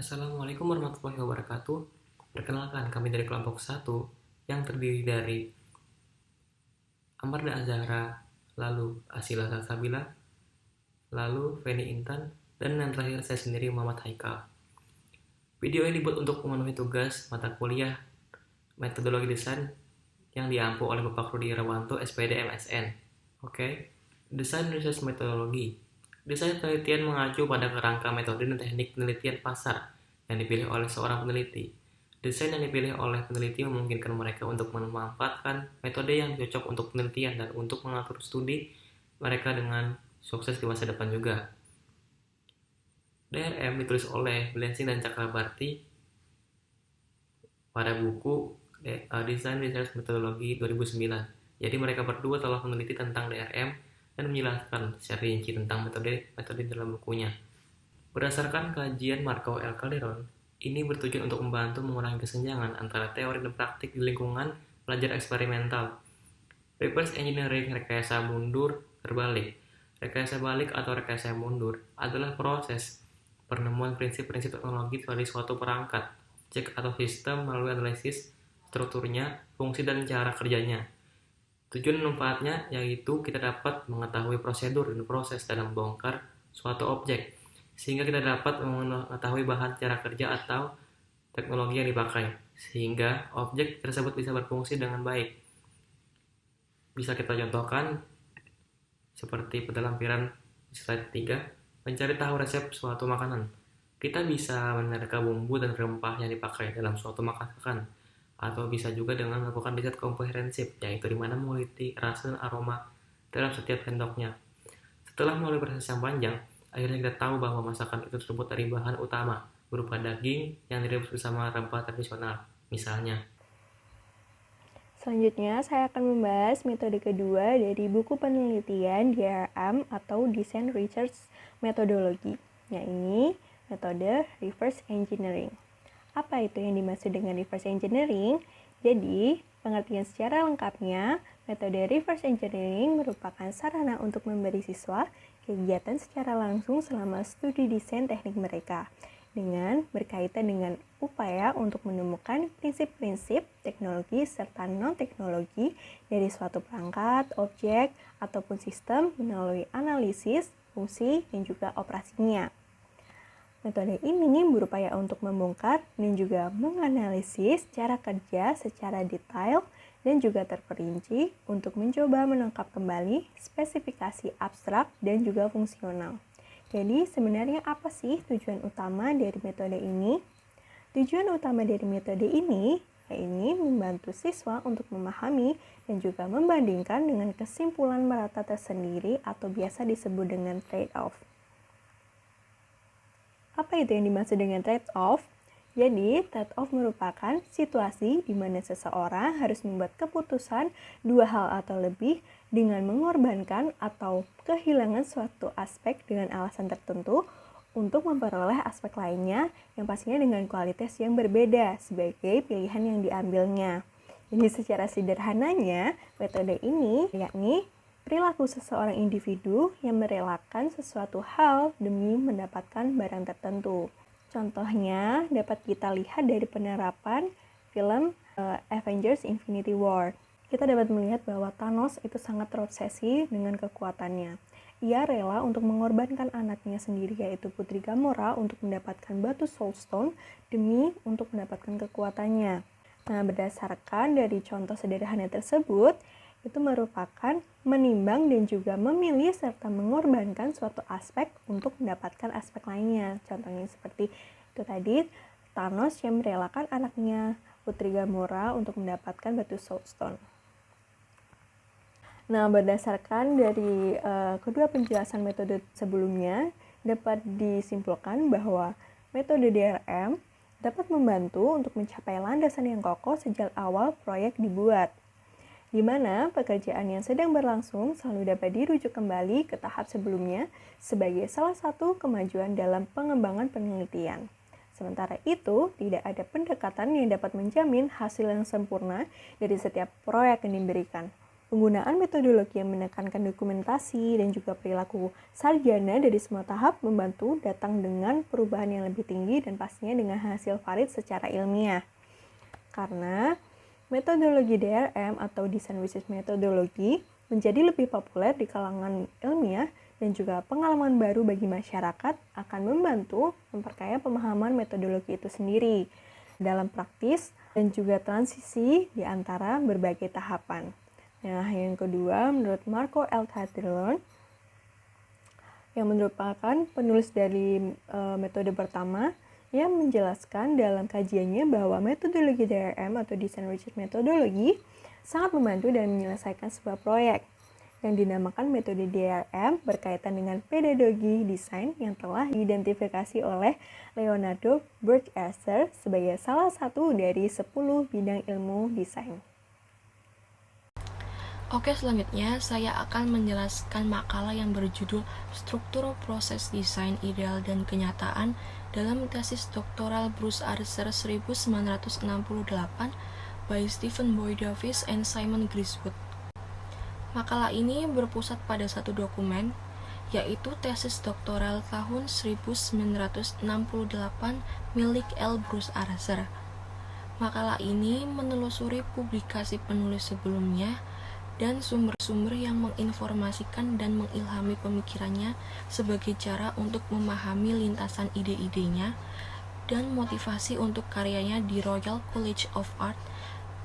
Assalamualaikum warahmatullahi wabarakatuh. Perkenalkan, kami dari kelompok satu yang terdiri dari Amarda Azahra, lalu Asila Salsabila, lalu Feni Intan, dan yang terakhir saya sendiri Muhammad Haikal. Video ini dibuat untuk memenuhi tugas mata kuliah metodologi desain yang diampu oleh Bapak Rudi Irawanto, SPD MSN. Oke, desain research metodologi. Desain penelitian mengacu pada kerangka metode dan teknik penelitian pasar yang dipilih oleh seorang peneliti. Desain yang dipilih oleh peneliti memungkinkan mereka untuk memanfaatkan metode yang cocok untuk penelitian dan untuk mengatur studi mereka dengan sukses di masa depan juga. DRM ditulis oleh Blensing dan Cakrabarty pada buku Design Research Methodology 2009. Jadi mereka berdua telah meneliti tentang DRM dan menjelaskan secara rinci tentang metode dalam bukunya. Berdasarkan kajian Markov L. Calderon, ini bertujuan untuk membantu mengurangi kesenjangan antara teori dan praktik di lingkungan belajar eksperimental. Reverse engineering rekayasa mundur terbalik. Rekayasa balik atau rekayasa mundur adalah proses penemuan prinsip-prinsip teknologi dari suatu perangkat, objek atau sistem melalui analisis strukturnya, fungsi, dan cara kerjanya. Tujuan dan manfaatnya yaitu kita dapat mengetahui prosedur dan proses dalam membongkar suatu objek, sehingga kita dapat mengetahui bahan cara kerja atau teknologi yang dipakai, sehingga objek tersebut bisa berfungsi dengan baik. Bisa kita contohkan seperti pada lampiran slide 3, mencari tahu resep suatu makanan. Kita bisa menerka bumbu dan rempah yang dipakai dalam suatu masakan, atau bisa juga dengan melakukan riset komprehensif, yaitu di mana meneliti rasa dan aroma dalam setiap sendoknya. Setelah melalui proses yang panjang, akhirnya kita tahu bahwa masakan itu tersebut dari bahan utama, berupa daging yang direbus bersama rempah tradisional, misalnya. Selanjutnya, saya akan membahas metode kedua dari buku penelitian DRM atau Design Research Methodology, yaitu metode Reverse Engineering. Apa itu yang dimaksud dengan reverse engineering? Jadi, pengertian secara lengkapnya, metode reverse engineering merupakan sarana untuk memberi siswa kegiatan secara langsung selama studi desain teknik mereka, dengan berkaitan dengan upaya untuk menemukan prinsip-prinsip teknologi serta non-teknologi dari suatu perangkat, objek, ataupun sistem melalui analisis, fungsi, dan juga operasinya. Metode ini berupaya untuk membongkar dan juga menganalisis cara kerja secara detail dan juga terperinci untuk mencoba menangkap kembali spesifikasi abstrak dan juga fungsional. Jadi sebenarnya apa sih tujuan utama dari metode ini? Tujuan utama dari metode ini yaitu membantu siswa untuk memahami dan juga membandingkan dengan kesimpulan merata tersendiri atau biasa disebut dengan trade-off. Apa itu yang dimaksud dengan trade-off? Jadi, trade-off merupakan situasi di mana seseorang harus membuat keputusan dua hal atau lebih dengan mengorbankan atau kehilangan suatu aspek dengan alasan tertentu untuk memperoleh aspek lainnya yang pastinya dengan kualitas yang berbeda sebagai pilihan yang diambilnya. Jadi secara sederhananya, metode ini yakni perilaku seseorang individu yang merelakan sesuatu hal demi mendapatkan barang tertentu. Contohnya dapat kita lihat dari penerapan film Avengers Infinity War. Kita dapat melihat bahwa Thanos itu sangat terobsesi dengan kekuatannya. Ia rela untuk mengorbankan anaknya sendiri yaitu Putri Gamora untuk mendapatkan batu Soul Stone demi untuk mendapatkan kekuatannya. Nah, berdasarkan dari contoh sederhana tersebut, itu merupakan menimbang dan juga memilih serta mengorbankan suatu aspek untuk mendapatkan aspek lainnya. Contohnya seperti itu tadi, Thanos yang merelakan anaknya Putri Gamora untuk mendapatkan batu Soul Stone. Nah, berdasarkan dari kedua penjelasan metode sebelumnya, dapat disimpulkan bahwa metode DRM dapat membantu untuk mencapai landasan yang kokoh sejak awal proyek dibuat, di mana pekerjaan yang sedang berlangsung selalu dapat dirujuk kembali ke tahap sebelumnya sebagai salah satu kemajuan dalam pengembangan penelitian. Sementara itu, tidak ada pendekatan yang dapat menjamin hasil yang sempurna dari setiap proyek yang diberikan. Penggunaan metodologi yang menekankan dokumentasi dan juga perilaku sarjana dari semua tahap membantu datang dengan perubahan yang lebih tinggi dan pastinya dengan hasil valid secara ilmiah. Karena metodologi DRM atau Design Research Methodology menjadi lebih populer di kalangan ilmiah dan juga pengalaman baru bagi masyarakat akan membantu memperkaya pemahaman metodologi itu sendiri dalam praktis dan juga transisi di antara berbagai tahapan. Nah, yang kedua, menurut Marco L. Taylor, yang merupakan penulis dari metode pertama, yang menjelaskan dalam kajiannya bahwa metodologi DRM atau Design Research Methodology sangat membantu dalam menyelesaikan sebuah proyek. Yang dinamakan metode DRM berkaitan dengan pedagogi desain yang telah diidentifikasi oleh Leonardo Burgherser sebagai salah satu dari 10 bidang ilmu desain. Oke, selanjutnya saya akan menjelaskan makalah yang berjudul Struktur Proses Desain Ideal dan Kenyataan dalam tesis doktoral Bruce Archer 1968 by Stephen Boy Davis and Simon Griswold. Makalah ini berpusat pada satu dokumen, yaitu tesis doktoral tahun 1968 milik L. Bruce Archer. Makalah ini menelusuri publikasi penulis sebelumnya dan sumber-sumber yang menginformasikan dan mengilhami pemikirannya sebagai cara untuk memahami lintasan ide-idenya dan motivasi untuk karyanya di Royal College of Art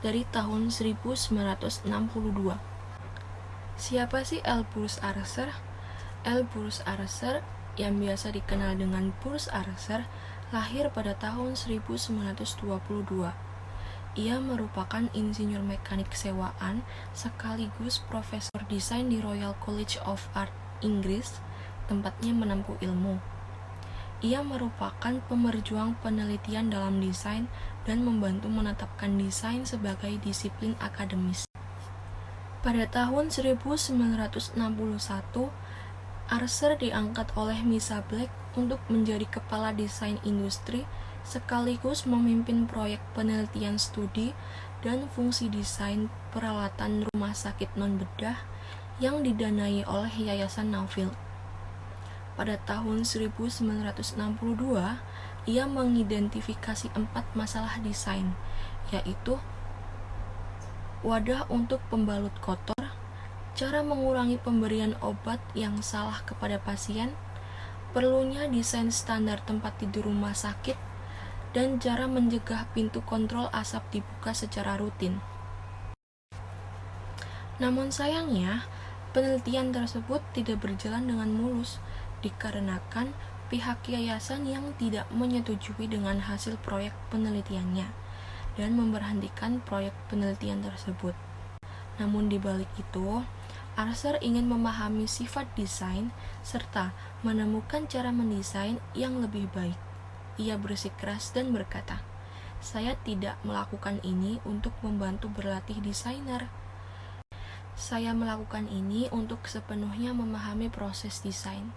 dari tahun 1962. Siapa sih L. Bruce Archer? L. Bruce Archer, yang biasa dikenal dengan Bruce Archer, lahir pada tahun 1922. Ia merupakan insinyur mekanik sewaan sekaligus profesor desain di Royal College of Art, Inggris, tempatnya menempuh ilmu. Ia merupakan pemerjuang penelitian dalam desain dan membantu menetapkan desain sebagai disiplin akademis. Pada tahun 1961, Archer diangkat oleh Misa Black untuk menjadi kepala desain industri sekaligus memimpin proyek penelitian studi dan fungsi desain peralatan rumah sakit non-bedah yang didanai oleh Yayasan Nuffield. Pada tahun 1962, ia mengidentifikasi 4 masalah desain, yaitu wadah untuk pembalut kotor, cara mengurangi pemberian obat yang salah kepada pasien, perlunya desain standar tempat tidur rumah sakit, dan cara mencegah pintu kontrol asap dibuka secara rutin. Namun sayangnya, penelitian tersebut tidak berjalan dengan mulus dikarenakan pihak yayasan yang tidak menyetujui dengan hasil proyek penelitiannya dan memberhentikan proyek penelitian tersebut. Namun di balik itu, Archer ingin memahami sifat desain serta menemukan cara mendesain yang lebih baik. Ia bersikeras dan berkata, "Saya tidak melakukan ini untuk membantu berlatih desainer. Saya melakukan ini untuk sepenuhnya memahami proses desain."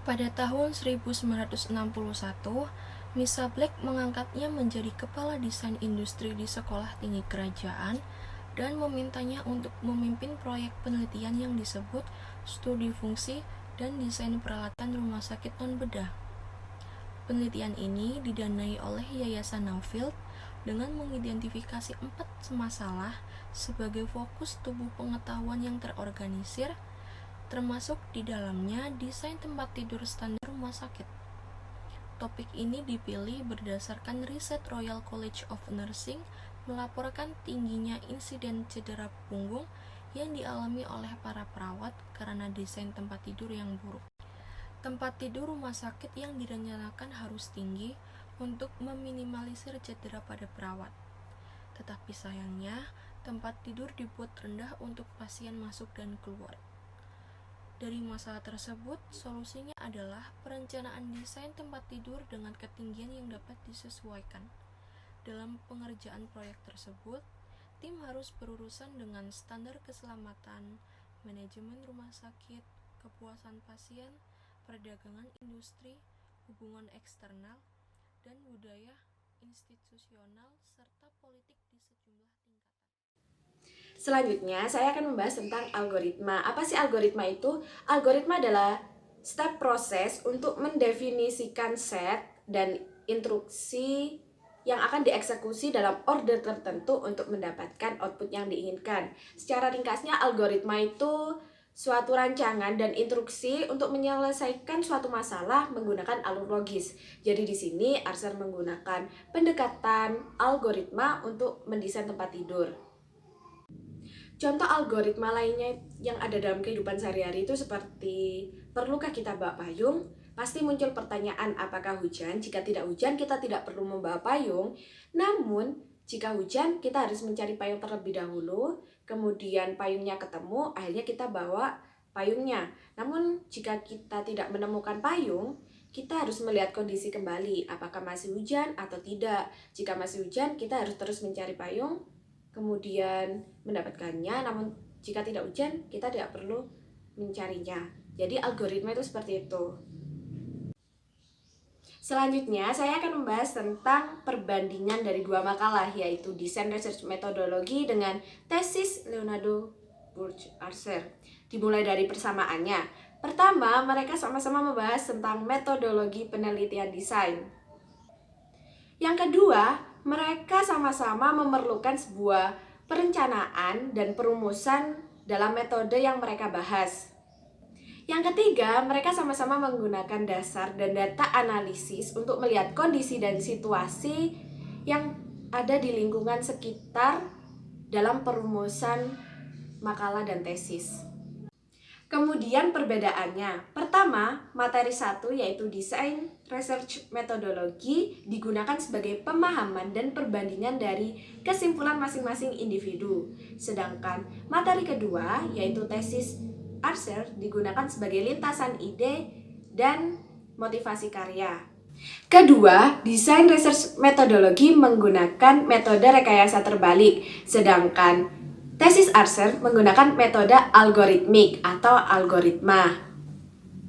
Pada tahun 1961, Misa Black mengangkatnya menjadi kepala desain industri di Sekolah Tinggi Kerajaan dan memintanya untuk memimpin proyek penelitian yang disebut Studi Fungsi dan Desain Peralatan Rumah Sakit Non-Bedah. Penelitian ini didanai oleh Yayasan Nuffield dengan mengidentifikasi 4 masalah sebagai fokus tubuh pengetahuan yang terorganisir, termasuk di dalamnya desain tempat tidur standar rumah sakit. Topik ini dipilih berdasarkan riset Royal College of Nursing melaporkan tingginya insiden cedera punggung yang dialami oleh para perawat karena desain tempat tidur yang buruk. Tempat tidur rumah sakit yang direncanakan harus tinggi untuk meminimalisir cedera pada perawat. Tetapi sayangnya, tempat tidur dibuat rendah untuk pasien masuk dan keluar. Dari masalah tersebut, solusinya adalah perencanaan desain tempat tidur dengan ketinggian yang dapat disesuaikan. Dalam pengerjaan proyek tersebut, tim harus berurusan dengan standar keselamatan, manajemen rumah sakit, kepuasan pasien, perdagangan industri, hubungan eksternal, dan budaya institusional, serta politik di sejumlah tingkatan. Selanjutnya, saya akan membahas tentang algoritma. Apa sih algoritma itu? Algoritma adalah step proses untuk mendefinisikan set dan instruksi yang akan dieksekusi dalam order tertentu untuk mendapatkan output yang diinginkan. Secara ringkasnya, algoritma itu suatu rancangan dan instruksi untuk menyelesaikan suatu masalah menggunakan alur logis. Jadi di sini Archer menggunakan pendekatan algoritma untuk mendesain tempat tidur. Contoh algoritma lainnya yang ada dalam kehidupan sehari-hari itu seperti, perlukah kita bawa payung? Pasti muncul pertanyaan, apakah hujan? Jika tidak hujan, kita tidak perlu membawa payung. Namun, jika hujan, kita harus mencari payung terlebih dahulu, kemudian payungnya ketemu, akhirnya kita bawa payungnya. Namun, jika kita tidak menemukan payung, kita harus melihat kondisi kembali, apakah masih hujan atau tidak. Jika masih hujan, kita harus terus mencari payung, kemudian mendapatkannya, namun jika tidak hujan, kita tidak perlu mencarinya. Jadi algoritma itu seperti itu. Selanjutnya, saya akan membahas tentang perbandingan dari dua makalah, yaitu Design Research Methodology dengan tesis Leonardo Burch-Archer. Dimulai dari persamaannya. Pertama, mereka sama-sama membahas tentang metodologi penelitian desain. Yang kedua, mereka sama-sama memerlukan sebuah perencanaan dan perumusan dalam metode yang mereka bahas. Yang ketiga, mereka sama-sama menggunakan dasar dan data analisis untuk melihat kondisi dan situasi yang ada di lingkungan sekitar dalam perumusan makalah dan tesis. Kemudian perbedaannya, pertama, materi 1 yaitu Design Research Methodology digunakan sebagai pemahaman dan perbandingan dari kesimpulan masing-masing individu. Sedangkan materi kedua yaitu tesis Archer digunakan sebagai lintasan ide dan motivasi karya. Kedua, Design Research Methodology menggunakan metode rekayasa terbalik, sedangkan tesis Archer menggunakan metode algoritmik atau algoritma.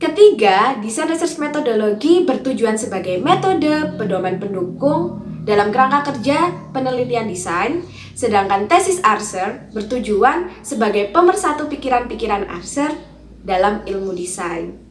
Ketiga, Design Research Methodology bertujuan sebagai metode pedoman pendukung dalam kerangka kerja penelitian desain, sedangkan tesis Archer bertujuan sebagai pemersatu pikiran-pikiran Archer dalam ilmu desain.